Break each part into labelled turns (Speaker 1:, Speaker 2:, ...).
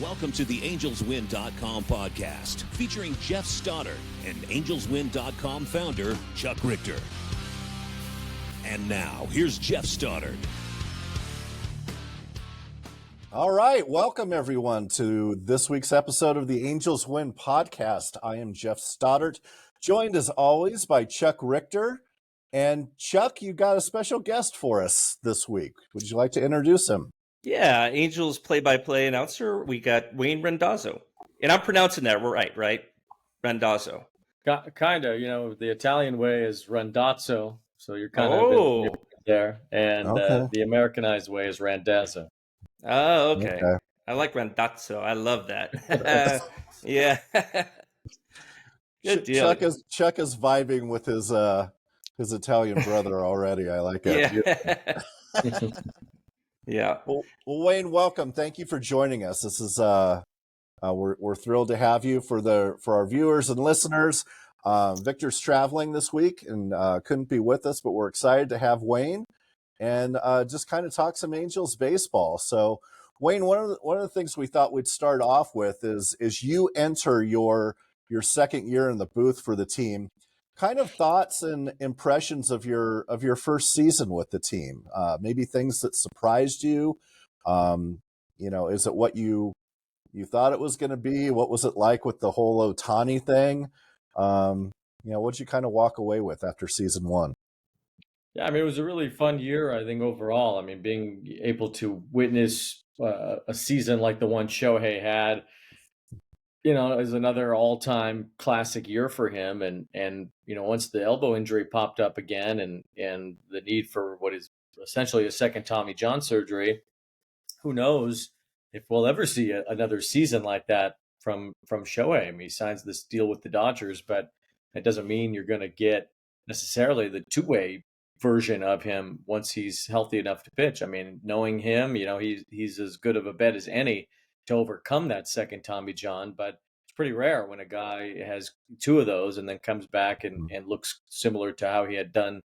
Speaker 1: Welcome to the AngelsWin.com podcast, featuring Geoff Stoddard and AngelsWin.com founder, Chuck Richter. And now, here's Geoff Stoddard.
Speaker 2: All right, welcome everyone to this week's episode of the AngelsWin Podcast. I am Geoff Stoddard, joined as always by Chuck Richter. And Chuck, you got a special guest for us this week. Would you like to introduce him?
Speaker 3: Yeah, Angels play-by-play announcer. We got Wayne Randazzo. And I'm pronouncing that right? Randazzo.
Speaker 4: Kind of, the Italian way is Randazzo, so you're kind of there. And the Americanized way is Randazzo.
Speaker 3: Oh, okay. I like Randazzo. I love that. Yeah. Good deal.
Speaker 2: Chuck is vibing with his Italian brother already. I like it.
Speaker 3: Yeah. Yeah.
Speaker 2: Well, Wayne, welcome. Thank you for joining us. This is we're thrilled to have you for our viewers and listeners. Victor's traveling this week and couldn't be with us, but we're excited to have Wayne and just kind of talk some Angels baseball. So, Wayne, one of the things we thought we'd start off with is you enter your second year in the booth for the team. Kind of thoughts and impressions of your first season with the team. Maybe things that surprised you. Is it what you thought it was going to be? What was it like with the whole Ohtani thing? What did you kind of walk away with after season one?
Speaker 4: Yeah, it was a really fun year, I think, overall. being able to witness a season like the one Shohei had, is another all-time classic year for him. And once the elbow injury popped up again and the need for what is essentially a second Tommy John surgery, who knows if we'll ever see another season like that from Shohei. He signs this deal with the Dodgers, but it doesn't mean you're going to get necessarily the two-way version of him once he's healthy enough to pitch. Knowing him, he's as good of a bet as any to overcome that second Tommy John, but it's pretty rare when a guy has two of those and then comes back and looks similar to how he had done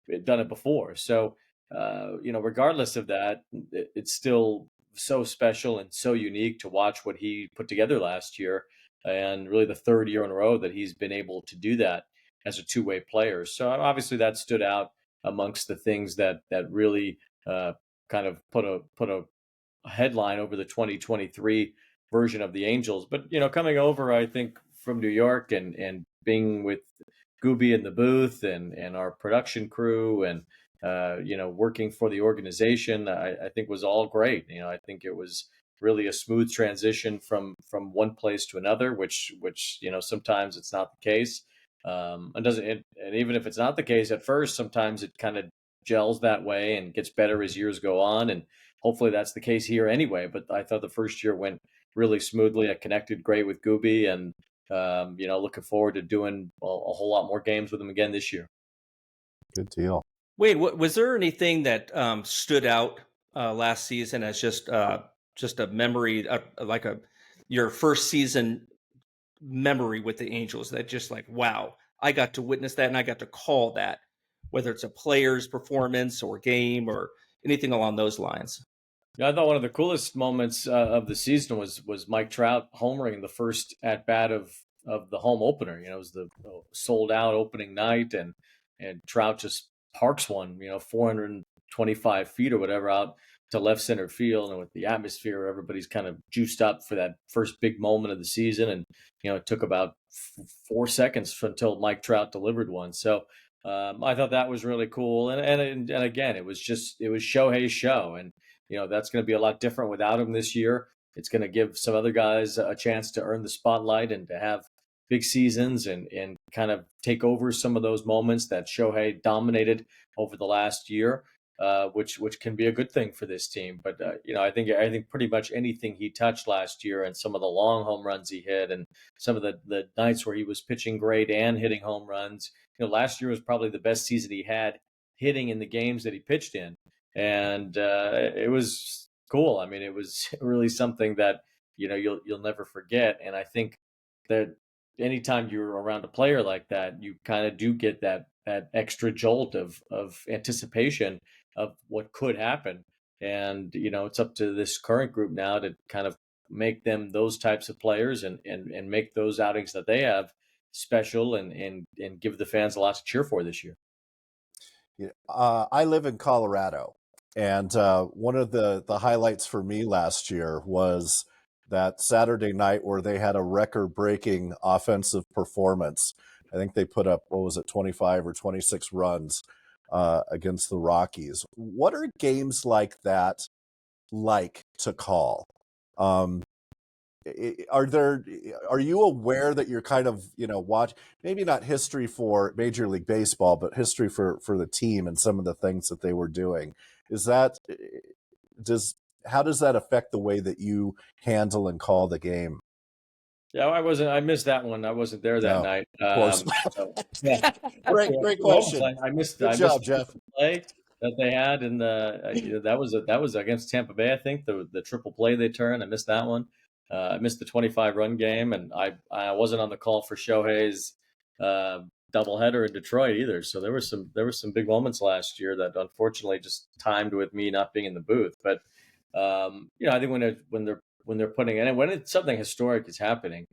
Speaker 4: it before. So, regardless of that, it's still so special and so unique to watch what he put together last year, and really the third year in a row that he's been able to do that as a two-way player. So obviously that stood out amongst the things that really kind of put a headline over the 2023 version of the Angels. But coming over, I think, from New York and being with Gooby in the booth and our production crew and working for the organization, I think was all great. I think it was really a smooth transition from one place to another, which sometimes it's not the case. And even if it's not the case at first, sometimes it kind of gels that way and gets better as years go on. And hopefully that's the case here anyway. But I thought the first year went really smoothly. I connected great with Gooby and, looking forward to doing a whole lot more games with him again this year.
Speaker 2: Good deal.
Speaker 3: Wait, was there anything that stood out last season as just a memory, your first season memory with the Angels that just like, wow, I got to witness that and I got to call that, whether it's a player's performance or game or anything along those lines?
Speaker 4: Yeah, I thought one of the coolest moments of the season was Mike Trout homering the first at bat of the home opener. It was the sold out opening night, and Trout just parks one, 425 feet or whatever out to left center field, and with the atmosphere, everybody's kind of juiced up for that first big moment of the season. And it took about 4 seconds until Mike Trout delivered one. So I thought that was really cool. And again, it was Shohei's show, and that's going to be a lot different without him this year. It's going to give some other guys a chance to earn the spotlight and to have big seasons and kind of take over some of those moments that Shohei dominated over the last year, which can be a good thing for this team. But I think pretty much anything he touched last year, and some of the long home runs he hit, and some of the nights where he was pitching great and hitting home runs. Last year was probably the best season he had hitting in the games that he pitched in, and it was cool. It was really something that you'll never forget. And I think that anytime you're around a player like that, you kind of do get that extra jolt of anticipation of what could happen. And, it's up to this current group now to kind of make them those types of players and make those outings that they have special and give the fans a lot to cheer for this year.
Speaker 2: Yeah, I live in Colorado, and one of the highlights for me last year was that Saturday night where they had a record-breaking offensive performance. I think they put up, what was it, 25 or 26 runs against the Rockies. What are games like that like to call? Are you aware that you're kind of, watch, maybe not history for Major League Baseball, but history for the team and some of the things that they were doing? How does that affect the way that you handle and call the game?
Speaker 4: Yeah, I missed that one. I wasn't there that night.
Speaker 2: Of course.
Speaker 4: Yeah.
Speaker 2: Great question.
Speaker 4: I missed
Speaker 2: Good job, Geoff.
Speaker 4: the play that they had in the that was against Tampa Bay, I think, the triple play they turned. I missed that one. I missed the 25-run game, and I wasn't on the call for Shohei's doubleheader in Detroit either. So there were some big moments last year that unfortunately just timed with me not being in the booth. But I think when they're putting in, and when something historic is happening,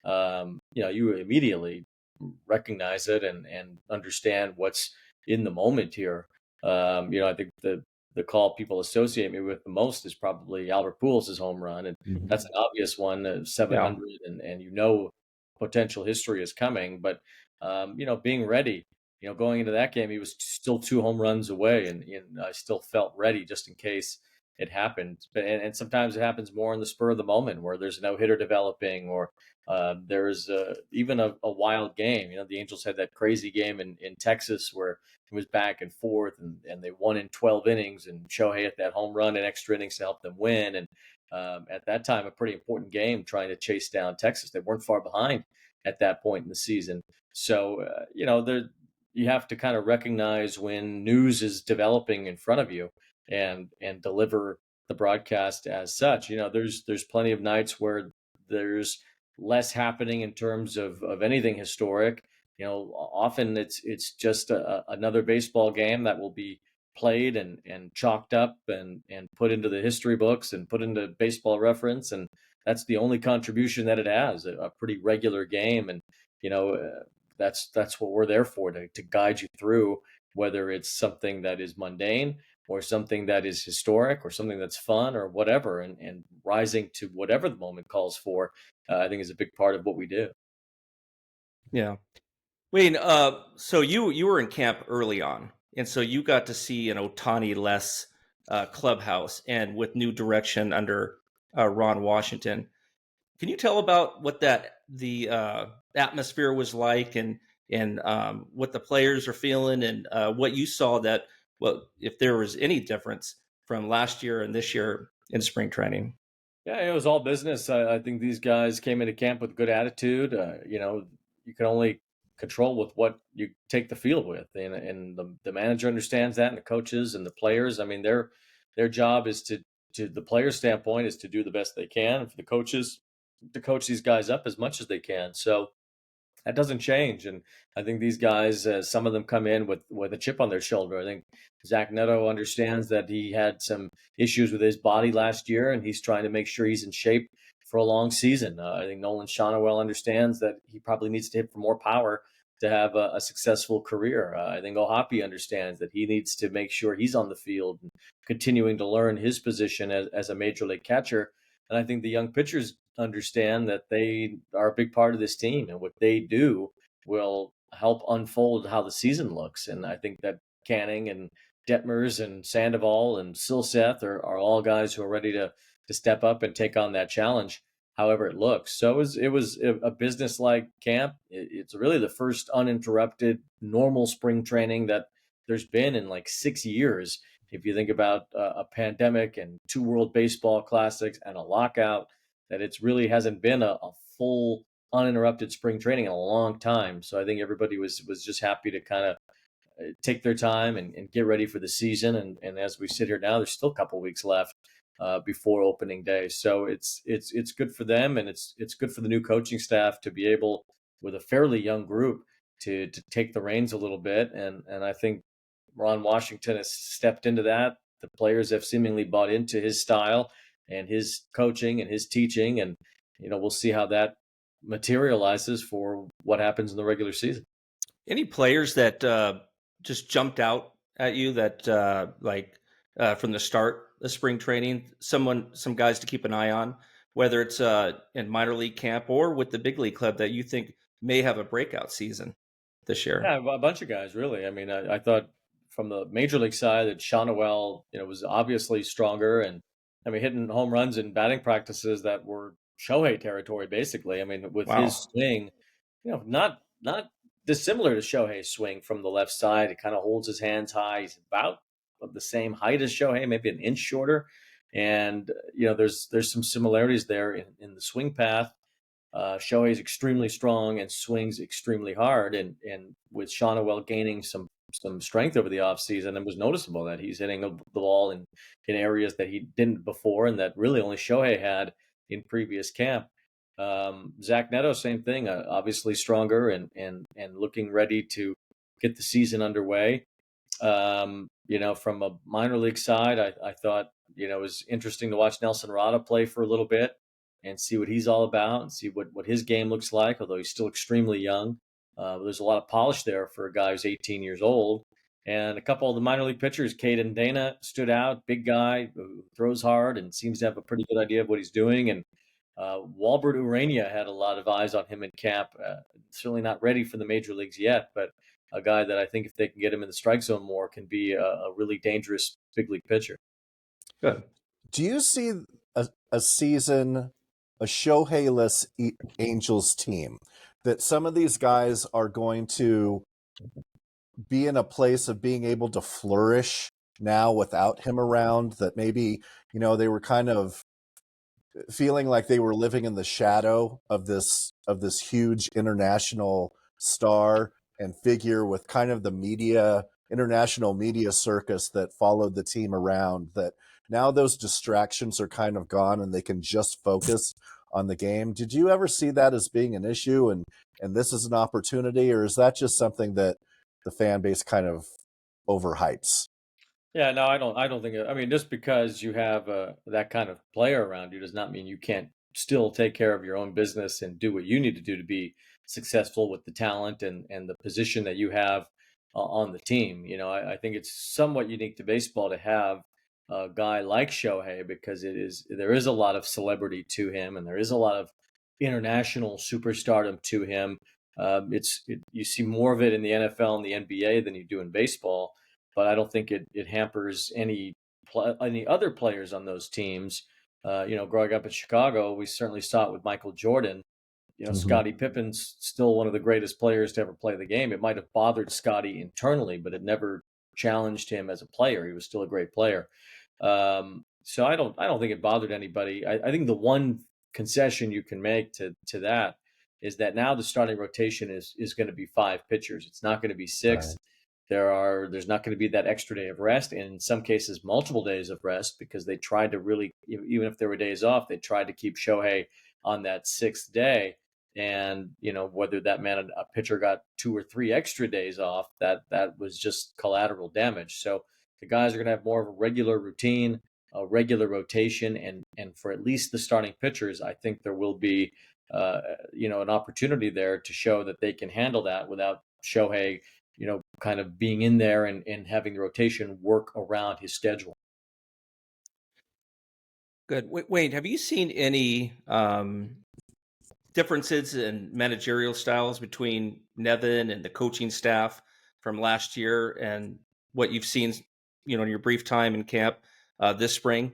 Speaker 4: you immediately recognize it and understand what's in the moment here. I think the call people associate me with the most is probably Albert Pujols' home run, and that's an obvious one, 700, and potential history is coming. But being ready, going into that game, he was still 2 home runs away, and I still felt ready just in case it happened. And sometimes it happens more in the spur of the moment where there's a no-hitter developing, or there's even a wild game. The Angels had that crazy game in Texas where it was back and forth, and they won in 12 innings, and Shohei hit that home run in extra innings to help them win. And at that time, a pretty important game trying to chase down Texas. They weren't far behind at that point in the season. So, you have to kind of recognize when news is developing in front of you and deliver the broadcast as such. There's plenty of nights where there's less happening in terms of anything historic. Often it's just another baseball game that will be played and chalked up and put into the history books and put into Baseball Reference, and that's the only contribution that it has, a pretty regular game. And that's what we're there for, to guide you through, whether it's something that is mundane or something that is historic or something that's fun or whatever, and rising to whatever the moment calls for, I think is a big part of what we do.
Speaker 3: Yeah. Wayne, so you were in camp early on, and so you got to see an Ohtani-less clubhouse and with new direction under Ron Washington. Can you tell about what the atmosphere was like, and what the players are feeling, and what you saw if there was any difference from last year and this year in spring training?
Speaker 4: Yeah, it was all business. I think these guys came into camp with good attitude. You can only control with what you take the field with, and the manager understands that, and the coaches and the players. I mean, their job is to the player standpoint is to do the best they can, and for the coaches to coach these guys up as much as they can. So that doesn't change. And I think these guys, some of them come in with a chip on their shoulder. I think Zach Neto understands that he had some issues with his body last year, and he's trying to make sure he's in shape for a long season. I think Nolan Shonowell understands that he probably needs to hit for more power to have a successful career. I think Ohtani understands that he needs to make sure he's on the field and continuing to learn his position as a major league catcher. And I think the young pitchers understand that they are a big part of this team, and what they do will help unfold how the season looks. And I think that Canning and Detmers and Sandoval and Silseth are all guys who are ready to step up and take on that challenge, however it looks. So it was a business-like camp. It's really the first uninterrupted normal spring training that there's been in like 6 years. If you think about a pandemic and 2 World Baseball Classics and a lockout, that it's really hasn't been a full uninterrupted spring training in a long time. So I think everybody was just happy to kind of take their time and get ready for the season. And as we sit here now, there's still a couple weeks left before opening day. So it's good for them, and it's good for the new coaching staff to be able, with a fairly young group, to take the reins a little bit. And I think Ron Washington has stepped into that. The players have seemingly bought into his style, and his coaching and his teaching. And, we'll see how that materializes for what happens in the regular season.
Speaker 3: Any players that just jumped out at you that from the start of spring training, some guys to keep an eye on, whether it's in minor league camp or with the big league club that you think may have a breakout season this year?
Speaker 4: Yeah, a bunch of guys, really. I mean, I thought from the major league side that Sean Noel, was obviously stronger, and I mean, hitting home runs in batting practices that were Shohei territory, basically. I mean, with
Speaker 3: Wow.
Speaker 4: his swing, not dissimilar to Shohei's swing from the left side. It kind of holds his hands high. He's about of the same height as Shohei, maybe an inch shorter. And, there's some similarities there in the swing path. Shohei is extremely strong and swings extremely hard. And with Sean Noel gaining some strength over the offseason, it was noticeable that he's hitting the ball in areas that he didn't before and that really only Shohei had in previous camp. Zach Neto, same thing, obviously stronger and looking ready to get the season underway. From a minor league side, I thought, it was interesting to watch Nelson Rada play for a little bit and see what he's all about and see what his game looks like, although he's still extremely young. There's a lot of polish there for a guy who's 18 years old. And a couple of the minor league pitchers, Caden Dana stood out, big guy who throws hard and seems to have a pretty good idea of what he's doing. And Walbert Urania had a lot of eyes on him in camp. Certainly not ready for the major leagues yet, but a guy that I think if they can get him in the strike zone more can be a really dangerous big league pitcher.
Speaker 3: Good.
Speaker 2: Do you see a season, a Shohei-less Angels team, that some of these guys are going to be in a place of being able to flourish now without him around, that maybe, they were kind of feeling like they were living in the shadow of this huge international star and figure with kind of the international media circus that followed the team around, that now those distractions are kind of gone and they can just focus on the game? Did you ever see that as being an issue and this is an opportunity, or is that just something that the fan base kind of overhypes?
Speaker 4: Yeah, no, I don't think. I mean, just because you have that kind of player around you does not mean you can't still take care of your own business and do what you need to do to be successful with the talent and the position that you have on the team. I think it's somewhat unique to baseball to have a guy like Shohei, because there is a lot of celebrity to him and there is a lot of international superstardom to him. You see more of it in the NFL and the NBA than you do in baseball. But I don't think it hampers any other players on those teams. Growing up in Chicago, we certainly saw it with Michael Jordan. Scottie Pippen's still one of the greatest players to ever play the game. It might have bothered Scottie internally, but it never challenged him as a player. He was still a great player. So I don't think it bothered anybody. I think the one concession you can make to that is that now the starting rotation is going to be 5 pitchers. It's not going to be 6. Right. There's not going to be that extra day of rest, and in some cases multiple days of rest, because they tried to really, even if there were days off, they tried to keep Shohei on that 6th day. And whether that meant a pitcher got 2 or 3 extra days off, that was just collateral damage. So the guys are going to have more of a regular routine, a regular rotation, and for at least the starting pitchers, I think there will be an opportunity there to show that they can handle that without Shohei kind of being in there and having the rotation work around his schedule.
Speaker 3: Good. Wayne, have you seen any differences in managerial styles between Nevin and the coaching staff from last year and what you've seen, in your brief time in camp this spring?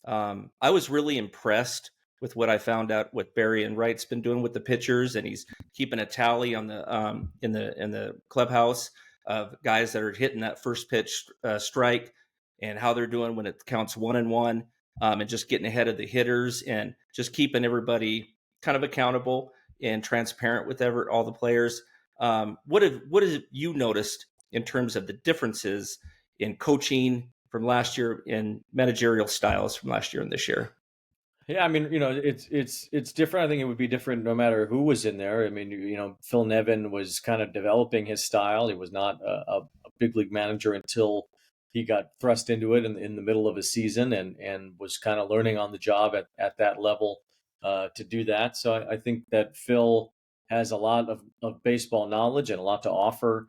Speaker 3: I was really impressed with what I found out what Barry and Wright's been doing with the pitchers, and he's keeping a tally on the in the clubhouse of guys that are hitting that first pitch strike and how they're doing when it counts 1-1, and just getting ahead of the hitters and just keeping everybody kind of accountable and transparent with all the players. What have you noticed in terms of the differences in coaching from last year and managerial styles from last year and this year?
Speaker 4: Yeah, I mean, it's different. I think it would be different no matter who was in there. I mean, Phil Nevin was kind of developing his style. He was not a big league manager until he got thrust into it in the middle of a season and was kind of learning on the job at that level to do that. So I think that Phil has a lot of baseball knowledge and a lot to offer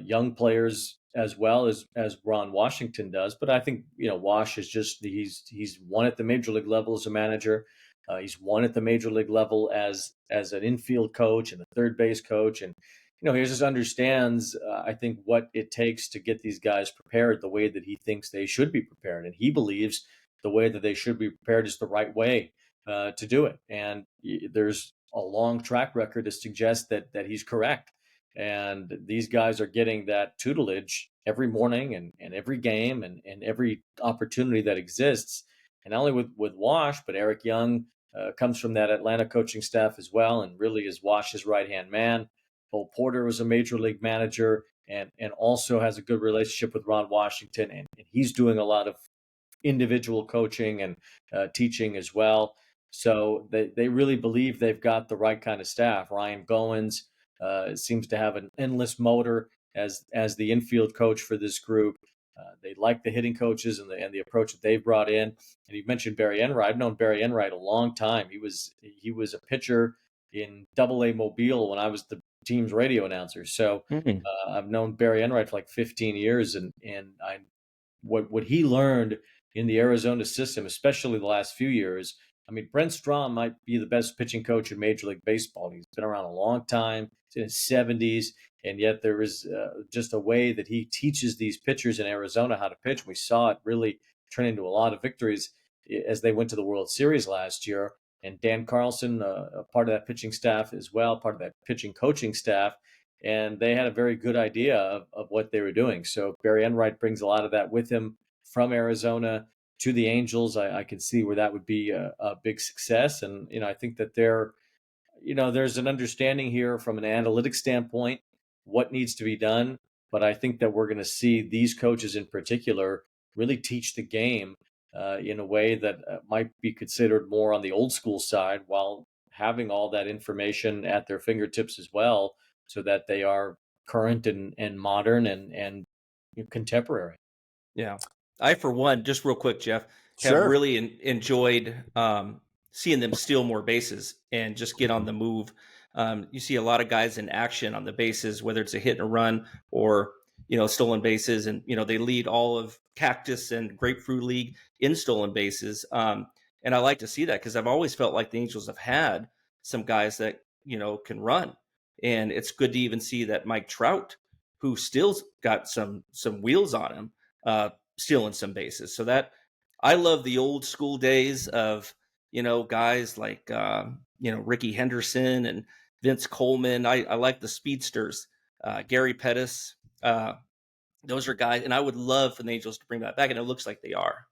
Speaker 4: young players as well as Ron Washington does. But I think, Wash is just, he's won at the major league level as a manager. He's won at the major league level as an infield coach and a third base coach. And, he just understands, I think, what it takes to get these guys prepared the way that he thinks they should be prepared. And he believes the way that they should be prepared is the right way to do it. And there's a long track record to suggest that he's correct. And these guys are getting that tutelage every morning and every game and every opportunity that exists. And not only with Wash, but Eric Young comes from that Atlanta coaching staff as well, and really is Wash's right-hand man. Cole Porter was a major league manager and also has a good relationship with Ron Washington, and he's doing a lot of individual coaching and teaching as well. So they really believe they've got the right kind of staff. Ryan Goins seems to have an endless motor as the infield coach for this group. They like the hitting coaches and the approach that they've brought in. And you mentioned Barry Enright. I've known Barry Enright a long time. He was a pitcher in Double-A Mobile when I was the team's radio announcer. So I've known Barry Enright for like 15 years, and what he learned in the Arizona system, especially the last few years. I mean, Brent Strom might be the best pitching coach in Major League Baseball. He's been around a long time. He's in his 70s, and yet there is just a way that he teaches these pitchers in Arizona how to pitch. We saw it really turn into a lot of victories as they went to the World Series last year. And Dan Carlson, a part of that pitching staff as well, part of that pitching coaching staff, and they had a very good idea of what they were doing. So Barry Enright brings a lot of that with him from Arizona to the Angels. I can see where that would be a big success. And, I think that there's an understanding here from an analytics standpoint, what needs to be done. But I think that we're going to see these coaches in particular really teach the game in a way that might be considered more on the old school side, while having all that information at their fingertips as well, so that they are current and modern and contemporary.
Speaker 3: Yeah. I, for one, just real quick, Geoff, have
Speaker 2: Sure.
Speaker 3: really enjoyed seeing them steal more bases and just get on the move. You see a lot of guys in action on the bases, whether it's a hit and a run or, stolen bases. And, they lead all of Cactus and Grapefruit League in stolen bases. And I like to see that because I've always felt like the Angels have had some guys that, can run. And it's good to even see that Mike Trout, who still got some wheels on him, stealing some bases. So that I love the old school days of, guys like, Ricky Henderson and Vince Coleman. I like the speedsters, Gary Pettis. Those are guys, and I would love for the Angels to bring that back, and it looks like they are.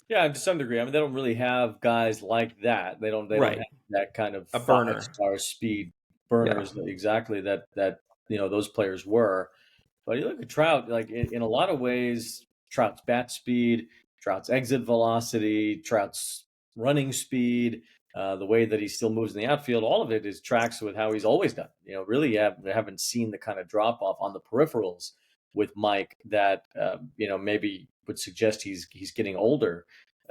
Speaker 4: Yeah, to some degree. I mean, they don't really have guys like that. They don't have that kind of
Speaker 3: A burner.
Speaker 4: 5-star speed burners exactly that those players were. But you look at Trout, like in a lot of ways, Trout's bat speed, Trout's exit velocity, Trout's running speed, the way that he still moves in the outfield, all of it is tracks with how he's always done. Really haven't seen the kind of drop off on the peripherals with Mike that maybe would suggest he's getting older.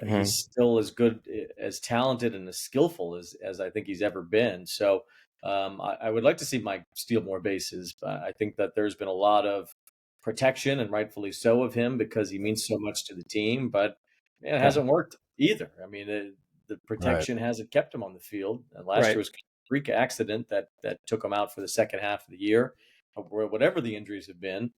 Speaker 4: He's still as good, as talented, and as skillful as I think he's ever been. So I would like to see Mike steal more bases. I think that there's been a lot of protection, and rightfully so, of him because he means so much to the team. But it hasn't worked either. I mean, the protection hasn't kept him on the field. And last year was a freak accident that took him out for the second half of the year, or whatever the injuries have been.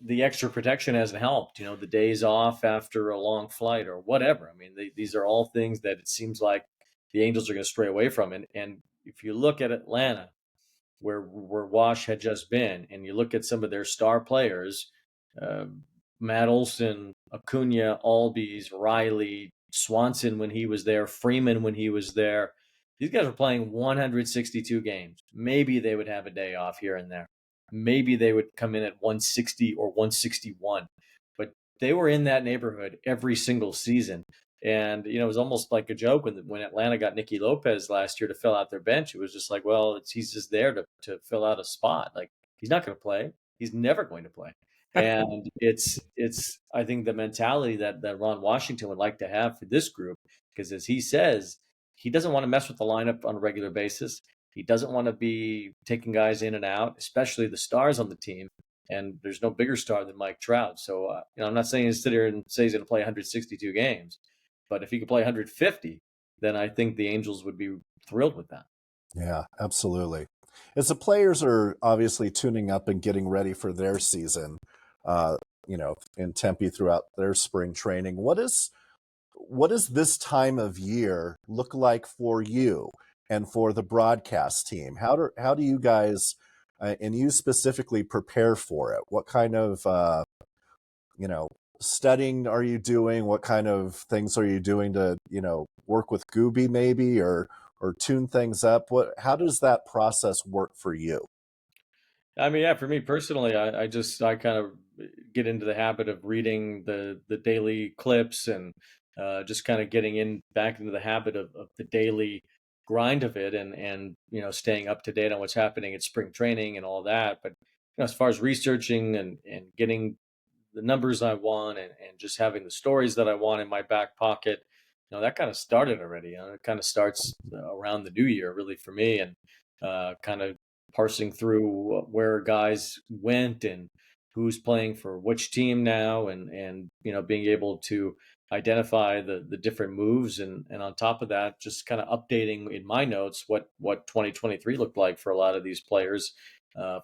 Speaker 4: The extra protection hasn't helped. The days off after a long flight or whatever. I mean, these are all things that it seems like the Angels are going to stray away from. And if you look at Atlanta, where Wash had just been, and you look at some of their star players, Matt Olson, Acuna, Albies, Riley, Swanson when he was there, Freeman when he was there, these guys were playing 162 games. Maybe they would have a day off here and there. Maybe they would come in at 160 or 161, but they were in that neighborhood every single season. And, it was almost like a joke when Atlanta got Nicky Lopez last year to fill out their bench. It was just like, well, he's just there to fill out a spot. Like, he's not going to play. He's never going to play. And it's I think the mentality that Ron Washington would like to have for this group, because as he says, he doesn't want to mess with the lineup on a regular basis. He doesn't want to be taking guys in and out, especially the stars on the team. And there's no bigger star than Mike Trout. So, I'm not saying he's sit here and say he's going to play 162 games, but if he could play 150, then I think the Angels would be thrilled with that.
Speaker 2: Yeah, absolutely. As the players are obviously tuning up and getting ready for their season, in Tempe throughout their spring training, what is this time of year look like for you and for the broadcast team? How do you guys and you specifically prepare for it? What kind of studying are you doing? What kind of things are you doing to work with Gooby maybe or tune things up? How does that process work for you?
Speaker 4: I mean, yeah, for me personally, I kind of get into the habit of reading the daily clips and just kind of getting back into the habit of the daily grind of it and staying up to date on what's happening at spring training and all that. But as far as researching and getting the numbers I want and just having the stories that I want in my back pocket, that kind of started already. It kind of starts around the new year, really, for me, and kind of parsing through where guys went and who's playing for which team now, and being able to identify the different moves, and on top of that, just kind of updating in my notes what 2023 looked like for a lot of these players.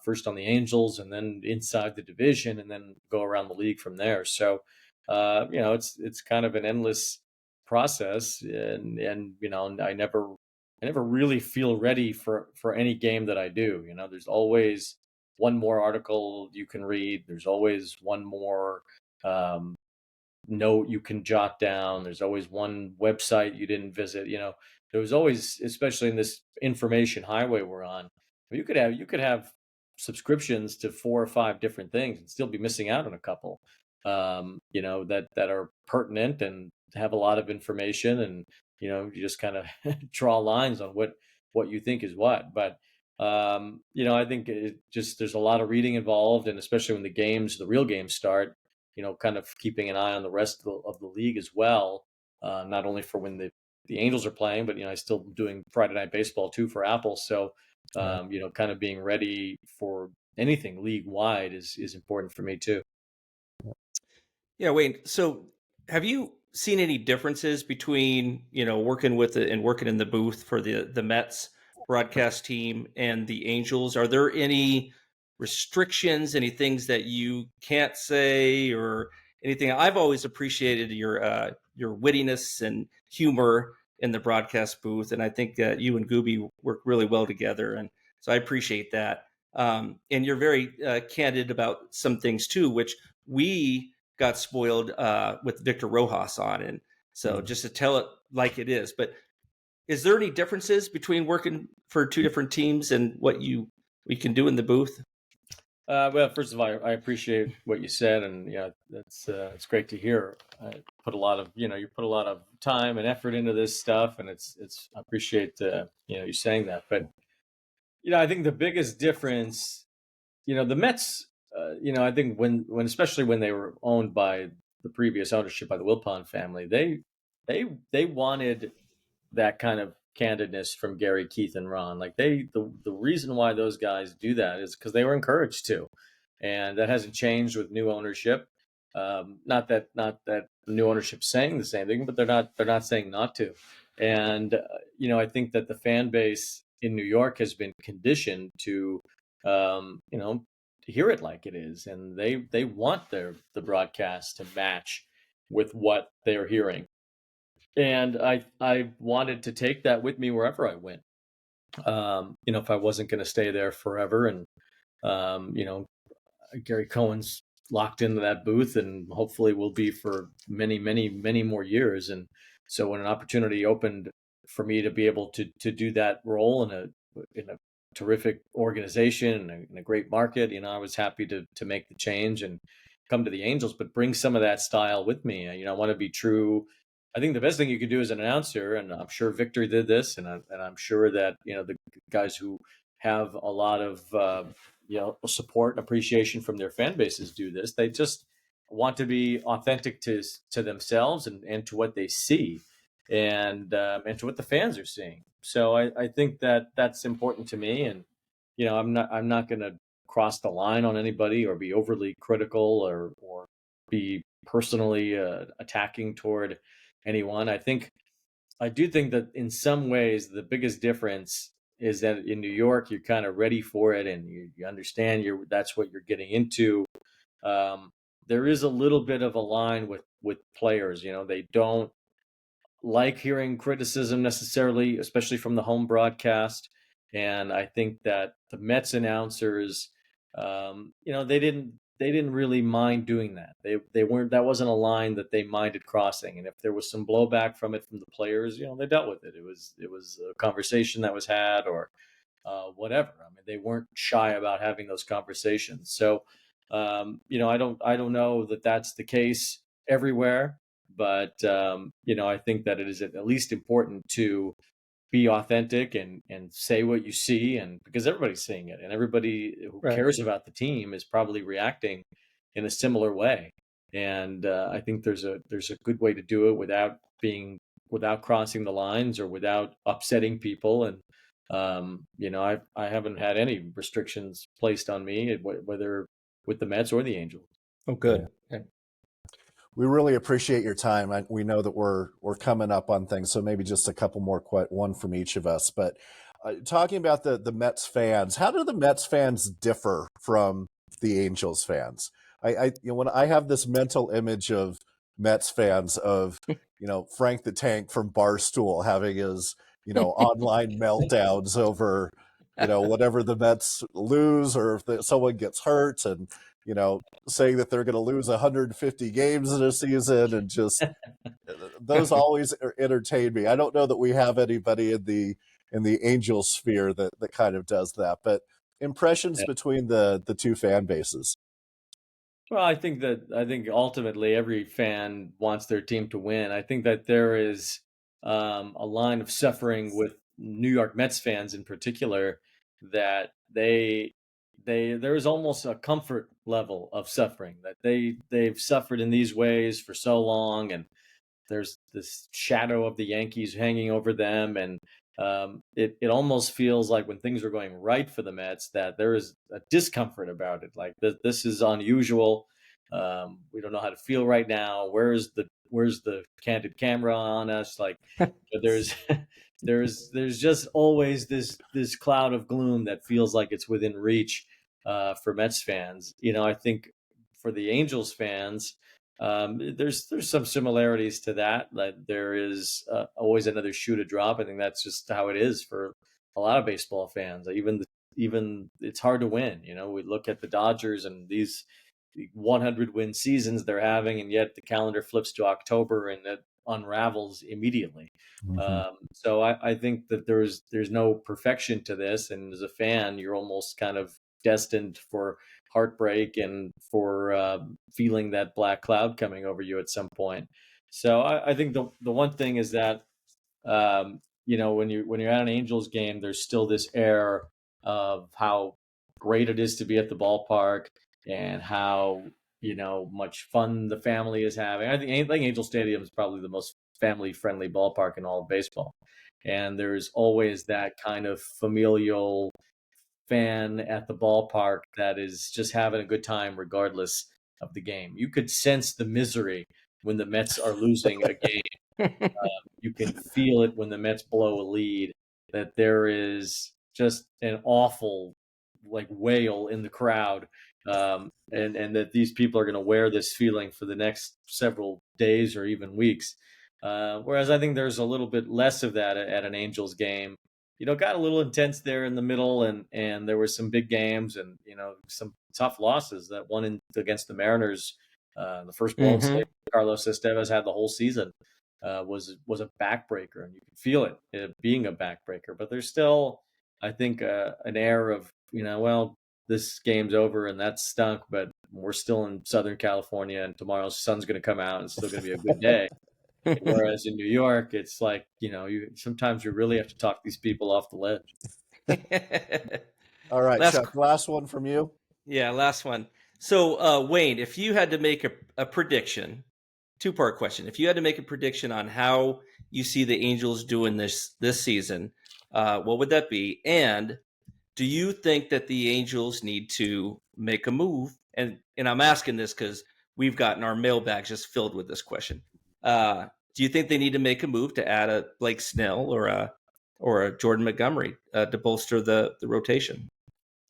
Speaker 4: First on the Angels, and then inside the division, and then go around the league from there. So, it's kind of an endless process, and I never really feel ready for any game that I do. There's always one more article you can read. There's always one more note you can jot down. There's always one website you didn't visit. There's always, especially in this information highway we're on, you could have subscriptions to 4 or 5 different things and still be missing out on a couple, that are pertinent and have a lot of information, and you just kind of draw lines on what you think is what. But I think there's a lot of reading involved, and especially when the real games start, kind of keeping an eye on the rest of the league as well. Not only for when the Angels are playing, but I still doing Friday Night Baseball too for Apple. So kind of being ready for anything league wide is important for me too.
Speaker 3: Yeah, Wayne. So have you seen any differences between, working with and working in the booth for the Mets broadcast team and the Angels? Are there any restrictions, any things that you can't say or anything? I've always appreciated your wittiness and humor in the broadcast booth, and I think that you and Gooby work really well together, and so I appreciate that. And you're very candid about some things too, which we got spoiled with Victor Rojas on, and so just to tell it like it is. But is there any differences between working for 2 different teams and what we can do in the booth?
Speaker 4: Well, first of all, I appreciate what you said, and that's it's great to hear. I put a lot of you put a lot of time and effort into this stuff, and it's I appreciate you saying that. But I think the biggest difference, the Mets, I think when especially when they were owned by the previous ownership by the Wilpon family, they wanted that kind of candidness from Gary, Keith, and Ron. Like the reason why those guys do that is because they were encouraged to, and that hasn't changed with new ownership. Not that the new ownership saying the same thing, but they're not saying not to. And I think that the fan base in New York has been conditioned to hear it like it is, and they want the broadcast to match with what they're hearing. And I wanted to take that with me wherever I went. If I wasn't going to stay there forever, and Gary Cohen's locked into that booth, and hopefully will be for many, many, many more years. And so when an opportunity opened for me to be able to do that role in a terrific organization and in a great market, I was happy to make the change and come to the Angels, but bring some of that style with me. I want to be true. I think the best thing you could do as an announcer, and I'm sure Victor did this, and I'm sure that the guys who have a lot of support and appreciation from their fan bases do this. They just want to be authentic to themselves and to what they see, and to what the fans are seeing. So I think that that's important to me, and I'm not going to cross the line on anybody or be overly critical or be personally attacking toward anyone. I do think that in some ways the biggest difference is that in New York you're kind of ready for it, and you understand that's what you're getting into. Um, there is a little bit of a line with players. They don't like hearing criticism necessarily, especially from the home broadcast. And I think that the Mets announcers, they didn't really mind doing that. They weren't that wasn't a line that they minded crossing. And if there was some blowback from it from the players, they dealt with it. It was a conversation that was had, or whatever. I mean, they weren't shy about having those conversations. So, I don't know that that's the case everywhere, but I think that it is at least important to be authentic and say what you see, and because everybody's seeing it, and everybody who
Speaker 3: Right.
Speaker 4: cares about the team is probably reacting in a similar way. And I think there's a good way to do it without crossing the lines or without upsetting people. And I haven't had any restrictions placed on me, whether with the Mets or the Angels.
Speaker 3: Oh, good. Yeah.
Speaker 2: We really appreciate your time. We know that we're coming up on things, so maybe just a couple more, one from each of us. But talking about the Mets fans, how do the Mets fans differ from the Angels fans? When I have this mental image of Mets fans of Frank the Tank from Barstool having his online meltdowns over whatever the Mets lose, or if someone gets hurt, and saying that they're going to lose 150 games in a season, and just those always entertain me. I don't know that we have anybody in the Angel sphere that kind of does that, but impressions between the two fan bases.
Speaker 4: Well, I think ultimately every fan wants their team to win. I think that there is a line of suffering with New York Mets fans in particular, that there is almost a comfort level of suffering, that they've suffered in these ways for so long, and there's this shadow of the Yankees hanging over them, and it almost feels like when things are going right for the Mets that there is a discomfort about it. Like this is unusual. We don't know how to feel right now. Where's the candid camera on us? Like there's there's just always this cloud of gloom that feels like it's within reach for Mets fans. I think for the Angels fans, there's some similarities to that. That there is always another shoe to drop. I think that's just how it is for a lot of baseball fans. Even it's hard to win. We look at the Dodgers and these 100 win seasons they're having, and yet the calendar flips to October and it unravels immediately.
Speaker 2: Mm-hmm.
Speaker 4: So I think that there's no perfection to this, and as a fan, you're almost kind of destined for heartbreak and for feeling that black cloud coming over you at some point. So I think the one thing is that when you're at an Angels game, there's still this air of how great it is to be at the ballpark, and how much fun the family is having. I think Angel Stadium is probably the most family friendly ballpark in all of baseball, and there's always that kind of familial fan at the ballpark that is just having a good time regardless of the game. You could sense the misery when the Mets are losing a game. You can feel it when the Mets blow a lead, that there is just an awful wail in the crowd, and that these people are going to wear this feeling for the next several days or even weeks. Whereas I think there's a little bit less of that at an Angels game. Got a little intense there in the middle, and there were some big games, and some tough losses. That one against the Mariners, the first blown save Carlos Estevez had the whole season, was a backbreaker, and you can feel it being a backbreaker. But there's still, I think, an air of well, this game's over and that stunk, but we're still in Southern California, and tomorrow's sun's going to come out, and it's still going to be a good day. Whereas in New York, it's like, you sometimes you really have to talk these people off the ledge.
Speaker 2: All right,
Speaker 3: Last
Speaker 2: Chuck, last one from you.
Speaker 3: Yeah, last one. So, Wayne, if you had to make a prediction, two-part question. If you had to make a prediction on how you see the Angels doing this season, what would that be? And do you think that the Angels need to make a move? And I'm asking this because we've gotten our mailbag just filled with this question. Do you think they need to make a move to add a Blake Snell or a Jordan Montgomery to bolster the rotation?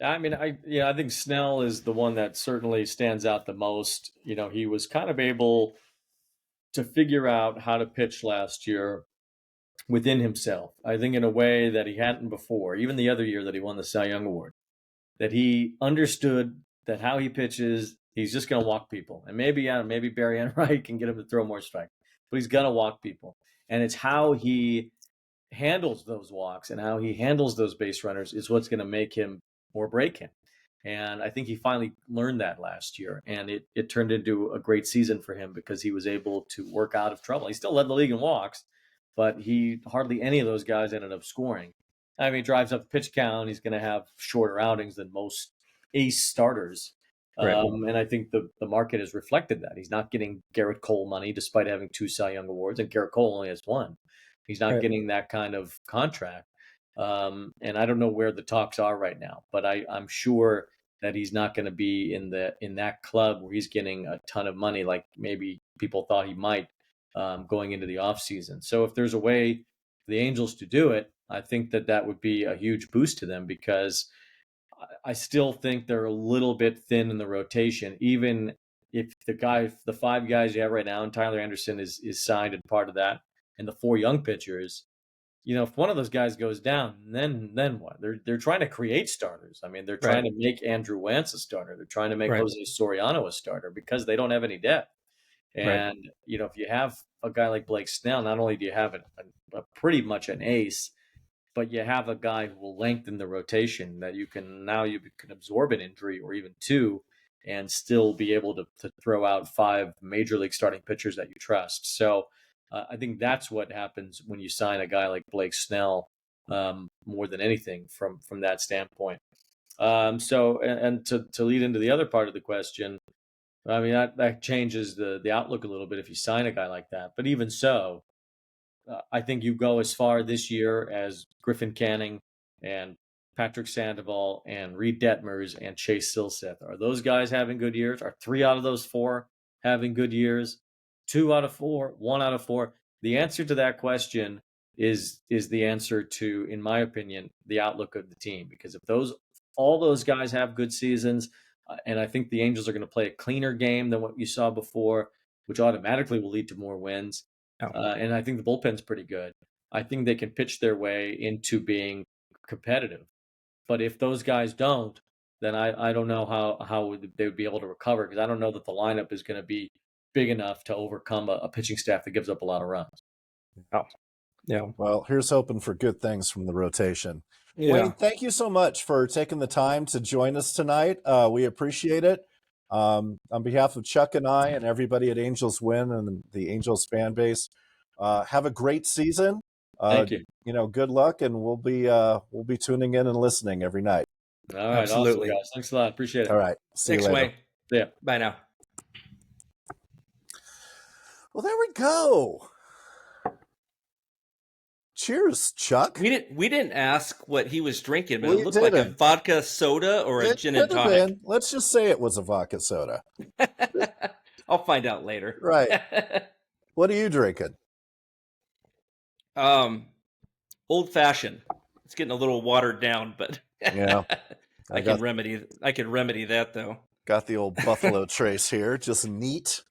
Speaker 4: I mean, I think Snell is the one that certainly stands out the most. He was kind of able to figure out how to pitch last year within himself. I think in a way that he hadn't before, even the other year that he won the Cy Young Award, that he understood that how he pitches, he's just going to walk people. And maybe Barry Enright can get him to throw more strikes, but he's going to walk people. And it's how he handles those walks and how he handles those base runners is what's going to make him or break him. And I think he finally learned that last year, and it turned into a great season for him because he was able to work out of trouble. He still led the league in walks, but hardly any of those guys ended up scoring. I mean, he drives up the pitch count. He's going to have shorter outings than most ace starters.
Speaker 3: Right.
Speaker 4: And I think the market has reflected that. He's not getting Garrett Cole money despite having 2 Cy Young Awards, and Garrett Cole only has 1. He's not getting that kind of contract. And I don't know where the talks are right now, but I'm sure that he's not going to be in that club where he's getting a ton of money like maybe people thought he might going into the offseason. So if there's a way for the Angels to do it, I think that would be a huge boost to them because I still think they're a little bit thin in the rotation, even if the 5 guys you have right now, and Tyler Anderson is signed and part of that, and the 4 young pitchers. If one of those guys goes down, then what? They're trying to create starters. I mean, they're trying to make Andrew Wentz a starter. They're trying to make Jose Soriano a starter because they don't have any depth. And if you have a guy like Blake Snell, not only do you have a pretty much an ace, but you have a guy who will lengthen the rotation that you can absorb an injury or even 2 and still be able to throw out 5 major league starting pitchers that you trust. So I think that's what happens when you sign a guy like Blake Snell more than anything from that standpoint. So to lead into the other part of the question, I mean, that changes the outlook a little bit if you sign a guy like that. But even so, I think you go as far this year as Griffin Canning and Patrick Sandoval and Reed Detmers and Chase Silseth. Are those guys having good years? Are 3 out of those 4 having good years? 2 out of 4, 1 out of 4. The answer to that question is the answer to, in my opinion, the outlook of the team. Because if all those guys have good seasons, and I think the Angels are going to play a cleaner game than what you saw before, which automatically will lead to more wins. And I think the bullpen's pretty good. I think they can pitch their way into being competitive. But if those guys don't, then I don't know how they would be able to recover, because I don't know that the lineup is going to be big enough to overcome a pitching staff that gives up a lot of runs.
Speaker 3: Oh, yeah.
Speaker 2: Well, here's hoping for good things from the rotation.
Speaker 3: Yeah.
Speaker 2: Wayne, thank you so much for taking the time to join us tonight. We appreciate it. On behalf of Chuck and I and everybody at AngelsWin and the Angels fan base, have a great season.
Speaker 4: Thank you.
Speaker 2: Good luck, and we'll be tuning in and listening every night.
Speaker 4: All right,
Speaker 3: Absolutely.
Speaker 4: awesome, guys. Thanks a lot. Appreciate it.
Speaker 2: All right. See
Speaker 3: Thanks,
Speaker 2: you later.
Speaker 3: Wayne.
Speaker 4: Yeah.
Speaker 3: Bye now.
Speaker 2: Well, there we go. Cheers, Chuck.
Speaker 3: We didn't ask what he was drinking, but
Speaker 2: Well,
Speaker 3: it looked like a vodka soda or a gin and
Speaker 2: could have
Speaker 3: tonic.
Speaker 2: been. Let's just say it was a vodka soda.
Speaker 3: I'll find out later.
Speaker 2: Right. What are you drinking?
Speaker 3: Old fashioned. It's getting a little watered down, but
Speaker 2: Yeah.
Speaker 3: I can remedy that though.
Speaker 2: Got the old Buffalo Trace here, just neat.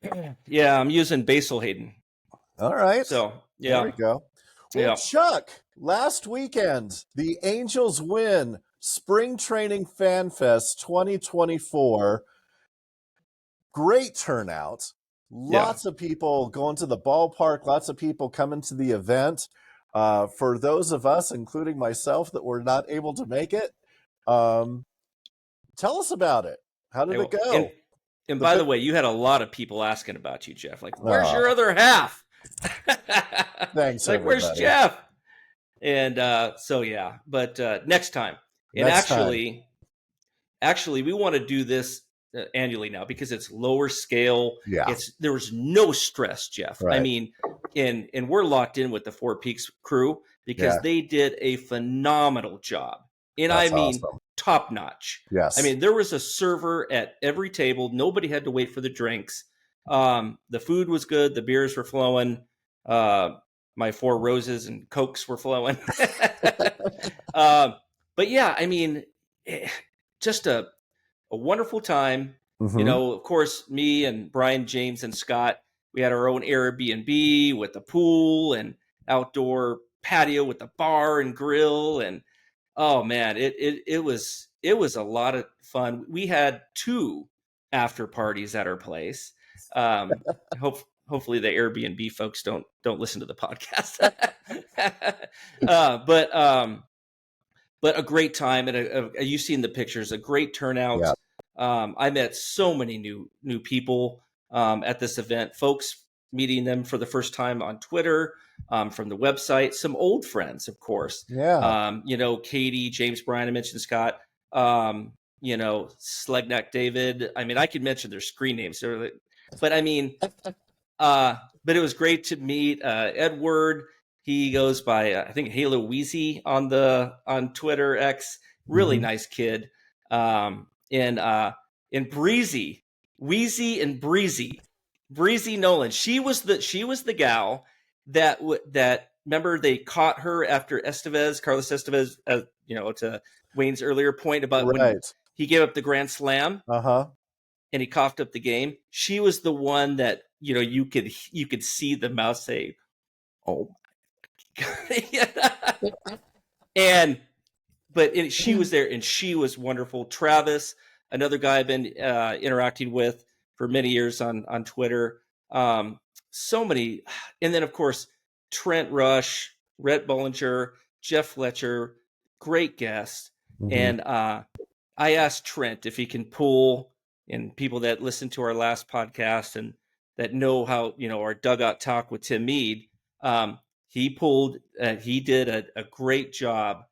Speaker 3: Yeah, I'm using Basil Hayden.
Speaker 2: All right.
Speaker 3: So yeah.
Speaker 2: There we go. Well,
Speaker 3: Yeah.
Speaker 2: Chuck, last weekend, the AngelsWin Spring Training Fanfest 2024. Great turnout. Lots of people going to the ballpark, lots of people coming to the event. For those of us, including myself, that were not able to make it, tell us about it. How did it go?
Speaker 3: And by the way, you had a lot of people asking about you, Geoff. Like, where's your other half?
Speaker 2: Thanks,
Speaker 3: like, where's
Speaker 2: everybody.
Speaker 3: Geoff? And so yeah, but next time. And
Speaker 2: Next time.
Speaker 3: actually, we want to do this annually now because it's lower scale.
Speaker 2: Yeah.
Speaker 3: There was no stress, Geoff.
Speaker 2: Right.
Speaker 3: I mean, and we're locked in with the Four Peaks crew because
Speaker 2: Yeah.
Speaker 3: they did a phenomenal job. And
Speaker 2: That's
Speaker 3: I mean,
Speaker 2: awesome.
Speaker 3: top notch.
Speaker 2: Yes.
Speaker 3: I mean, there was a server at every table. Nobody had to wait for the drinks. The food was good. The beers were flowing. My Four Roses and Cokes were flowing. But yeah, I mean, just a wonderful time.
Speaker 2: Mhm.
Speaker 3: You know, of course, me and Brian, James, and Scott, we had our own Airbnb with a pool and outdoor patio with a bar and grill. And oh man, it was a lot of fun. We had 2 after parties at our place. Hopefully the Airbnb folks don't listen to the podcast. But a great time, and you've seen the pictures, a great turnout.
Speaker 2: Yeah.
Speaker 3: I met so many new people at this event, folks meeting them for the first time on Twitter, from the website, some old friends, of course.
Speaker 2: Yeah.
Speaker 3: You know, Katie, James, Brian, I mentioned Scott, you know, Slegnack David. I mean, I could mention their screen names, but I mean, but it was great to meet Edward. He goes by, I think, Halo Wheezy on Twitter X. Really nice kid. And Breezy, Wheezy and Breezy Nolan. She was the gal that remember they caught her after Carlos Estevez, you know, to Wayne's earlier point about when he gave up the grand slam. And he coughed up the game. She was the one that, you know, you could see the mouth say, "Oh." But she was there and she was wonderful. Travis, another guy I've been interacting with for many years on Twitter. So many. And then, of course, Trent Rush, Rhett Bollinger, Jeff Fletcher, great guests. And I asked Trent if he can pull, and people that listened to our last podcast and that know how, you know, our dugout talk with Tim Mead, he did a great job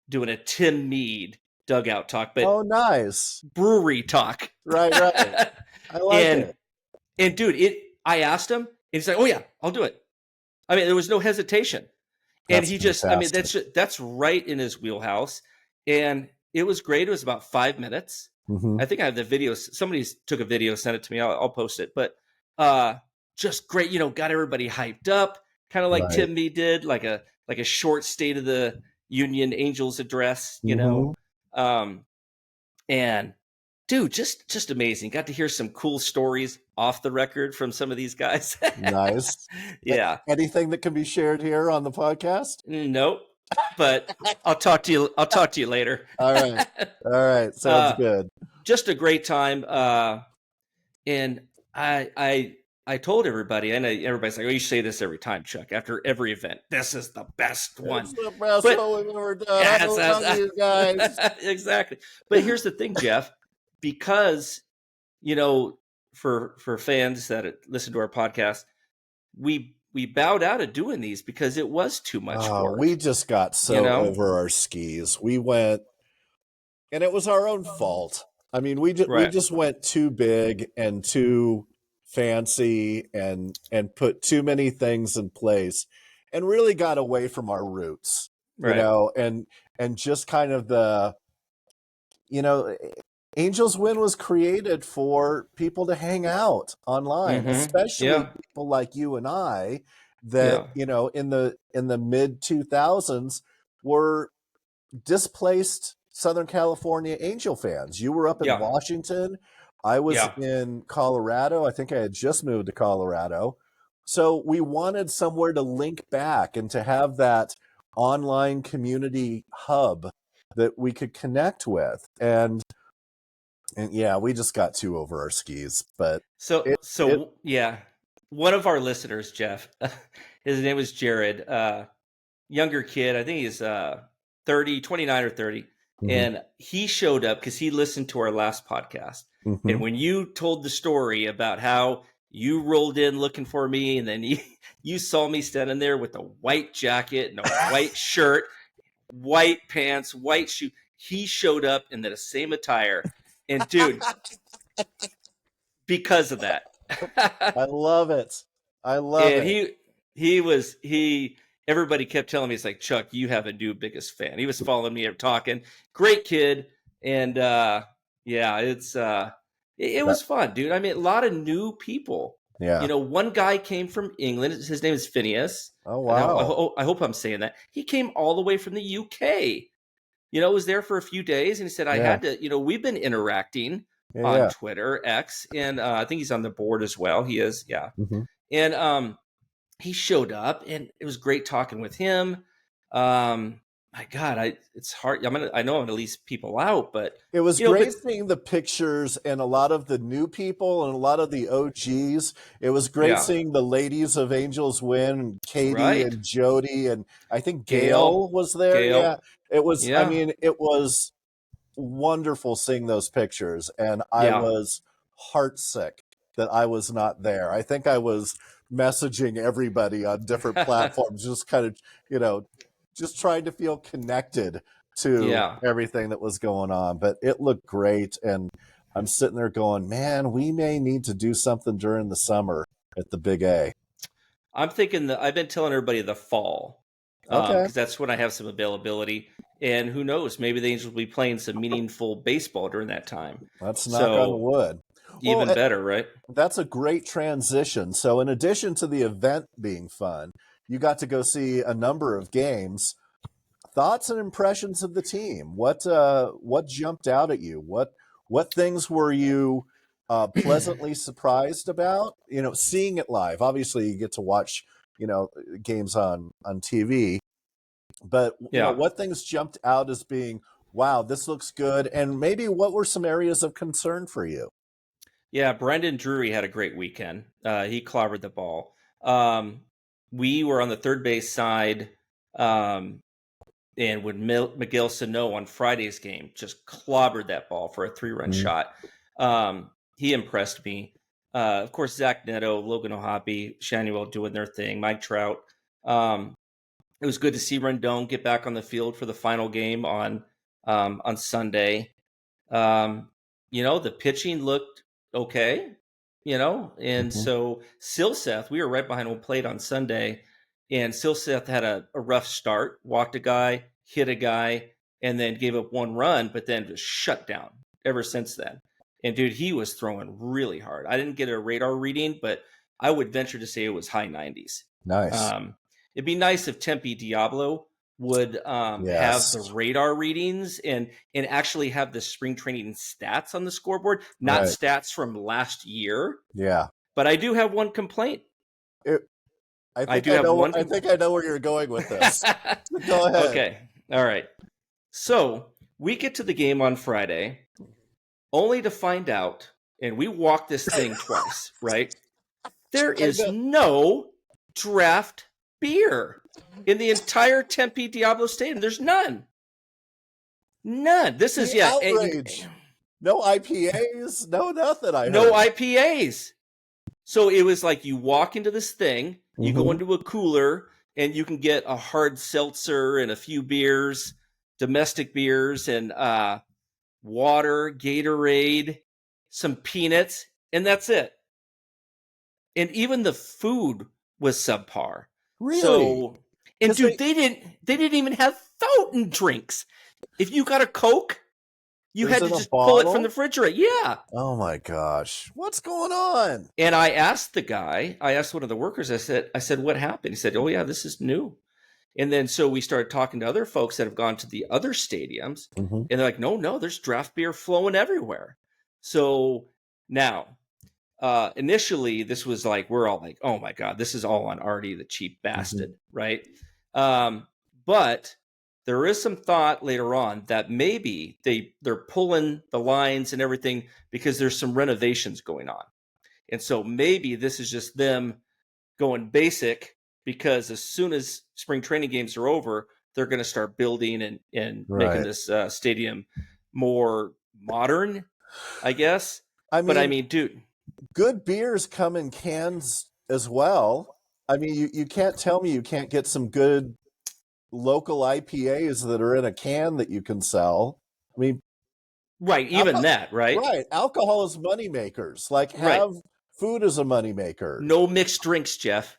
Speaker 3: doing a Tim Mead dugout talk, but
Speaker 2: nice
Speaker 3: brewery talk.
Speaker 2: Right. I like it.
Speaker 3: And dude, I asked him, and he's like, "Oh yeah, I'll do it." I mean, there was no hesitation. And
Speaker 2: That's
Speaker 3: he just,
Speaker 2: fantastic.
Speaker 3: I mean, that's right in his wheelhouse. And it was great. It was about 5 minutes. I think I have the video. Somebody took a video, sent it to me. I'll post it. But just great, you know, got everybody hyped up, kind of like Tim Mead did, like a short State of the Union Angels address, you know. And dude, just amazing. Got to hear some cool stories off the record from some of these guys.
Speaker 2: Nice.
Speaker 3: Yeah.
Speaker 2: Anything that can be shared here on the podcast?
Speaker 3: Nope. But I'll talk to you later.
Speaker 2: All right. Sounds good.
Speaker 3: Just a great time. And I told everybody, and everybody's like, "Oh, you say this every time, Chuck. After every event, this is the best one.
Speaker 2: It's the best one we've ever done. I love you guys."
Speaker 3: Exactly. But here's the thing, Geoff, because, you know, for fans that listen to our podcast, we bowed out of doing these because it was too much work.
Speaker 2: We just got so over our skis. We went, and it was our own fault. I mean, we just went too big and too fancy and put too many things in place and really got away from our roots, you know, and just kind of the, you know, AngelsWin was created for people to hang out online, especially people like you and I that, you know, in the mid 2000s were displaced Southern California Angel fans. You were up in Washington. I was in Colorado. I think I had just moved to Colorado. So we wanted somewhere to link back and to have that online community hub that we could connect with. And yeah, we just got too over our skis. But
Speaker 3: one of our listeners, Geoff, his name was Jared, younger kid. I think he's 29 or 30. And he showed up because he listened to our last podcast. And when you told the story about how you rolled in looking for me, and then you saw me standing there with a white jacket and a white shirt, white pants, white shoe. He showed up in the same attire, and dude, because of that,
Speaker 2: I love it. I love
Speaker 3: and
Speaker 2: it.
Speaker 3: everybody kept telling me, it's like, Chuck, you have a new biggest fan. He was following me up talking. Great kid. And yeah, it was fun, dude. I mean, a lot of new people.
Speaker 2: Yeah.
Speaker 3: You know, one guy came from England. His name is Phineas.
Speaker 2: Oh, wow.
Speaker 3: I hope I'm saying that. He came all the way from the UK. You know, was there for a few days, and he said, I had to, you know, we've been interacting on Twitter, X, and I think he's on the board as well. He is, yeah.
Speaker 2: Mm-hmm.
Speaker 3: And he showed up, and it was great talking with him. My God, it's hard. I know I'm gonna leave people out, but
Speaker 2: it was great seeing the pictures and a lot of the new people and a lot of the OGs. It was great seeing the ladies of Angels Win, Katie and Jody, and I think Gail was there. Yeah, it was. I mean, it was wonderful seeing those pictures, and I was heartsick that I was not there. I think I was messaging everybody on different platforms, just kind of, you know, just trying to feel connected to everything that was going on. But it looked great, and I'm sitting there going, man, we may need to do something during the summer at the Big A.
Speaker 3: I'm thinking I've been telling everybody the fall, because that's when I have some availability. And who knows, maybe the Angels will be playing some meaningful baseball during that time.
Speaker 2: Let's knock on wood.
Speaker 3: Even better, right?
Speaker 2: That's a great transition. So in addition to the event being fun, you got to go see a number of games. Thoughts and impressions of the team. What jumped out at you? What things were you pleasantly surprised about? You know, seeing it live. Obviously, you get to watch, you know, games on TV. But you know, what things jumped out as being, wow, this looks good? And maybe what were some areas of concern for you?
Speaker 3: Yeah, Brendan Drury had a great weekend. He clobbered the ball. We were on the third base side, and when Miguel Sano on Friday's game just clobbered that ball for a 3-run shot. He impressed me. Of course, Zach Neto, Logan O'Hoppe, Shanuel doing their thing, Mike Trout. It was good to see Rendon get back on the field for the final game on Sunday. You know, the pitching looked okay, you know, and so Silseth, we were right behind home plate on Sunday, and Silseth had a rough start, walked a guy, hit a guy, and then gave up 1 run, but then just shut down ever since then. And dude, he was throwing really hard. I didn't get a radar reading, but I would venture to say it was high 90s.
Speaker 2: Nice.
Speaker 3: It'd be nice if Tempe Diablo would have the radar readings and actually have the spring training stats on the scoreboard, not stats from last year.
Speaker 2: Yeah.
Speaker 3: But I do have one complaint.
Speaker 2: I think I know where you're going with this. Go ahead.
Speaker 3: Okay. All right. So we get to the game on Friday, only to find out, and we walked this thing twice, right? There is no draft beer in the entire Tempe Diablo Stadium. There's none. This is
Speaker 2: outrage. No IPAs, no nothing.
Speaker 3: No IPAs. So it was like you walk into this thing, you go into a cooler, and you can get a hard seltzer and a few beers, domestic beers, and water, Gatorade, some peanuts, and that's it. And even the food was subpar.
Speaker 2: Really?
Speaker 3: So, and dude, they didn't even have fountain drinks. If you got a Coke, you had to just pull it from the refrigerator. Yeah.
Speaker 2: Oh my gosh. What's going on?
Speaker 3: And I asked one of the workers, I said, what happened? He said, oh yeah, this is new. And then so we started talking to other folks that have gone to the other stadiums, and they're like, no, there's draft beer flowing everywhere. So now, initially this was like, we're all like, oh my God, this is all on Artie, the cheap bastard, right? But there is some thought later on that maybe they're pulling the lines and everything because there's some renovations going on. And so maybe this is just them going basic, because as soon as spring training games are over, they're going to start building and making this stadium more modern, I guess. I mean, dude.
Speaker 2: good beers come in cans as well. I mean, you can't tell me you can't get some good local IPAs that are in a can that you can sell. I mean,
Speaker 3: Right. Even that, right?
Speaker 2: right. Alcohol is money makers. Like,
Speaker 3: Right.
Speaker 2: have food as a money maker.
Speaker 3: No mixed drinks, Geoff.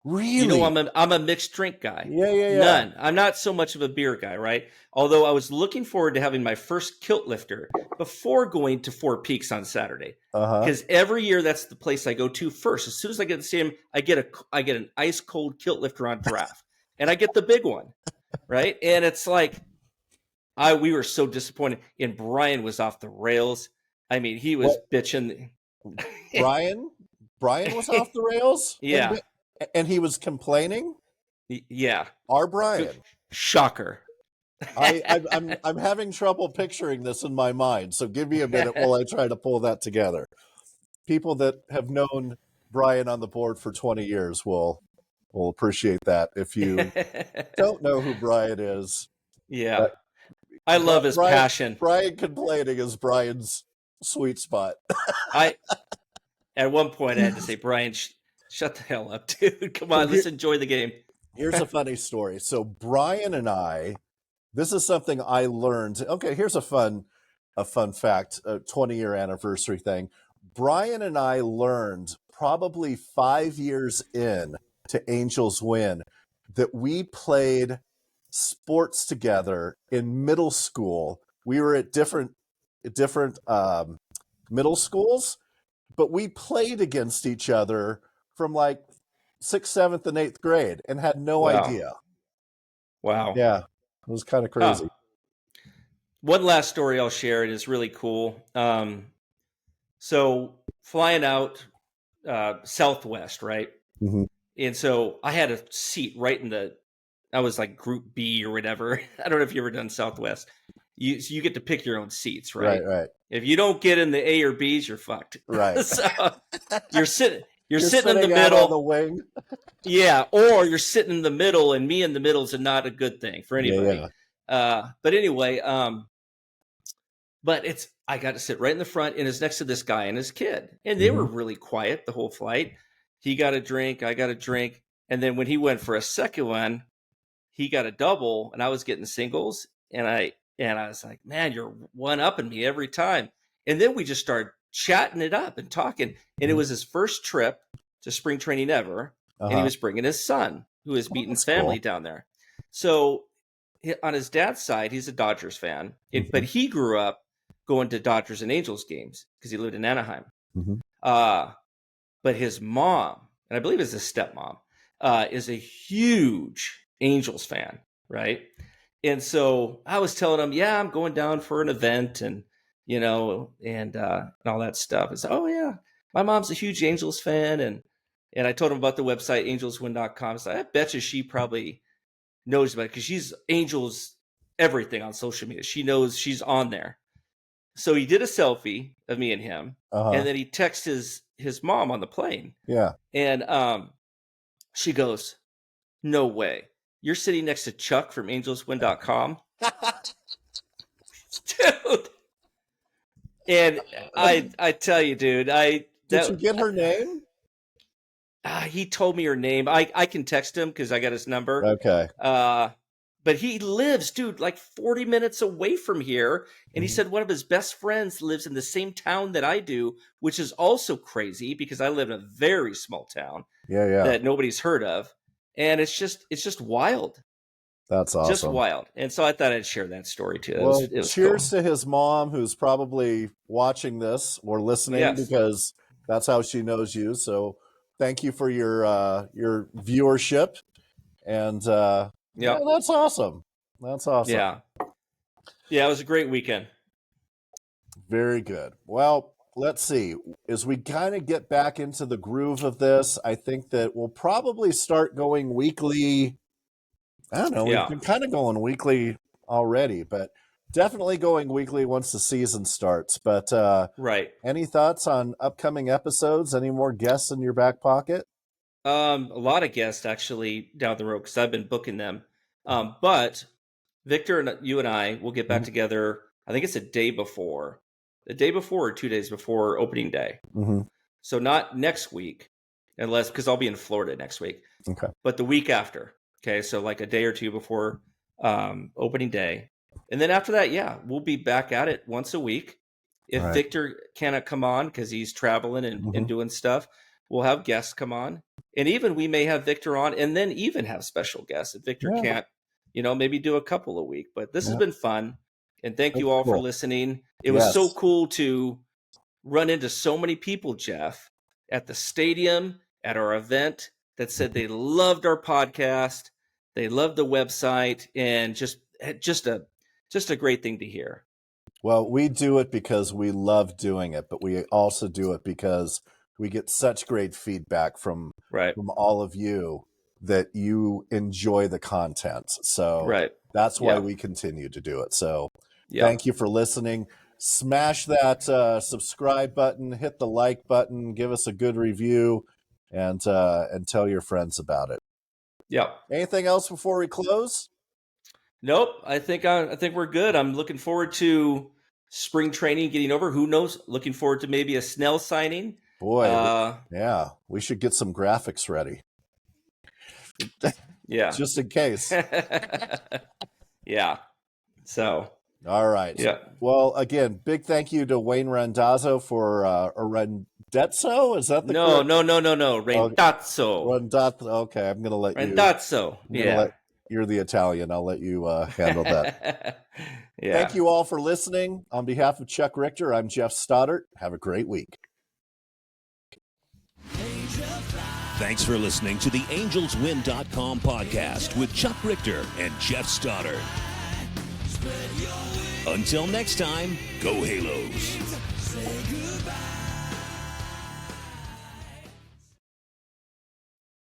Speaker 2: Really?
Speaker 3: You know, I'm a mixed drink guy.
Speaker 2: Yeah.
Speaker 3: None. I'm not so much of a beer guy, right? Although I was looking forward to having my first kilt lifter before going to Four Peaks on Saturday. Because every year that's the place I go to first. As soon as I get to see him, I get an ice cold kilt lifter on draft, and I get the big one, right? And it's like, we were so disappointed. And Brian was off the rails. I mean, he was bitching.
Speaker 2: Brian was off the rails.
Speaker 3: Yeah.
Speaker 2: And he was complaining?
Speaker 3: Yeah.
Speaker 2: Our Brian.
Speaker 3: Shocker.
Speaker 2: I'm having trouble picturing this in my mind, so give me a minute while I try to pull that together. People that have known Brian on the board for 20 years will appreciate that. If you don't know who Brian is.
Speaker 3: Yeah. I love his passion.
Speaker 2: Brian complaining is Brian's sweet spot.
Speaker 3: At one point I had to say, Brian, shut the hell up, dude. Come on, let's enjoy the game.
Speaker 2: Here's a funny story. So Brian and I, this is something I learned. Okay, here's a fun fact, a 20-year anniversary thing. Brian and I learned probably 5 years in to Angels Win that we played sports together in middle school. We were at different middle schools, but we played against each other from like 6th, 7th, and 8th grade and had no idea.
Speaker 3: Wow.
Speaker 2: Yeah, it was kind of crazy.
Speaker 3: One last story I'll share. It is really cool. So flying out Southwest, right?
Speaker 2: Mm-hmm.
Speaker 3: And so I had a seat right I was like Group B or whatever. I don't know if you've ever done Southwest. You get to pick your own seats, right?
Speaker 2: Right.
Speaker 3: If you don't get in the A or Bs, you're fucked.
Speaker 2: Right.
Speaker 3: So you're sitting in the middle
Speaker 2: on the wing.
Speaker 3: Yeah, or you're sitting in the middle, and me in the middle is not a good thing for anybody.
Speaker 2: Yeah.
Speaker 3: But anyway, but I got to sit right in the front, and it's next to this guy and his kid, and they were really quiet the whole flight. He got a drink, I got a drink, and then when he went for a second one, he got a double, and I was getting singles, and I was like, man, you're one-upping me every time. And then we just started chatting it up and talking, and it was his first trip to spring training ever, and he was bringing his son, who is beating family down there. So on his dad's side, he's a Dodgers fan, but he grew up going to Dodgers and Angels games because he lived in Anaheim. But his mom, and I believe it's his stepmom, is a huge Angels fan, right? And so I was telling him, yeah, I'm going down for an event and, and all that stuff. It's, oh yeah, my mom's a huge Angels fan. And I told him about the website, AngelsWin.com. So I bet you she probably knows about it because she's Angels everything on social media. She knows she's on there. So he did a selfie of me and him, and then he texted his mom on the plane.
Speaker 2: Yeah.
Speaker 3: And she goes, no way. You're sitting next to Chuck from AngelsWin.com? Dude. And I tell you, dude,
Speaker 2: did you get her name?
Speaker 3: He told me her name. I can text him because I got his number.
Speaker 2: Okay.
Speaker 3: But he lives, dude, like 40 minutes away from here. And he said one of his best friends lives in the same town that I do, which is also crazy because I live in a very small town that nobody's heard of. And it's just wild.
Speaker 2: That's awesome.
Speaker 3: Just wild. And so I thought I'd share that story too.
Speaker 2: Well,
Speaker 3: it was
Speaker 2: cheers
Speaker 3: cool.
Speaker 2: to his mom, who's probably watching this or listening because that's how she knows you. So thank you for your viewership. And yeah, that's awesome. That's awesome.
Speaker 3: Yeah. Yeah, it was a great weekend.
Speaker 2: Very good. Well, let's see. As we kind of get back into the groove of this, I think that we'll probably start going weekly. I don't know. We've been kind of going weekly already, but definitely going weekly once the season starts. But
Speaker 3: right.
Speaker 2: Any thoughts on upcoming episodes? Any more guests in your back pocket?
Speaker 3: A lot of guests actually down the road because I've been booking them. But Victor and you and I will get back together. I think it's a day before or 2 days before opening day. So not next week, because I'll be in Florida next week.
Speaker 2: Okay.
Speaker 3: But the week after. Okay, so like a day or two before opening day. And then after that, yeah, we'll be back at it once a week. If
Speaker 2: Right.
Speaker 3: Victor cannot come on because he's traveling and doing stuff, we'll have guests come on. And even we may have Victor on and then even have special guests. If Victor can't, maybe do a couple a week. But this has been fun. And thank you all for listening. It was so cool to run into so many people, Geoff, at the stadium, at our event, that said they loved our podcast, they loved the website, and just a great thing to hear.
Speaker 2: Well, we do it because we love doing it, but we also do it because we get such great feedback from all of you that you enjoy the content. So that's why we continue to do it. So thank you for listening. Smash that subscribe button, hit the like button, give us a good review, and tell your friends about it.
Speaker 3: Yep.
Speaker 2: Anything else before we close?
Speaker 3: Nope. I think we're good. I'm looking forward to spring training getting over. Who knows? Looking forward to maybe a Snell signing.
Speaker 2: Boy, we should get some graphics ready.
Speaker 3: Yeah.
Speaker 2: Just in case.
Speaker 3: Yeah. So.
Speaker 2: All right.
Speaker 3: Yeah.
Speaker 2: Well, again, big thank you to Wayne Randazzo for or Randazzo. Is that the
Speaker 3: No. Randazzo.
Speaker 2: Randazzo. Okay, I'm going to let
Speaker 3: Randazzo.
Speaker 2: You're the Italian. I'll let you handle that.
Speaker 3: Yeah.
Speaker 2: Thank you all for listening. On behalf of Chuck Richter, I'm Geoff Stoddart. Have a great week.
Speaker 1: Thanks for listening to the AngelsWin.com podcast with Chuck Richter and Geoff Stoddart. Until next time, go Halos.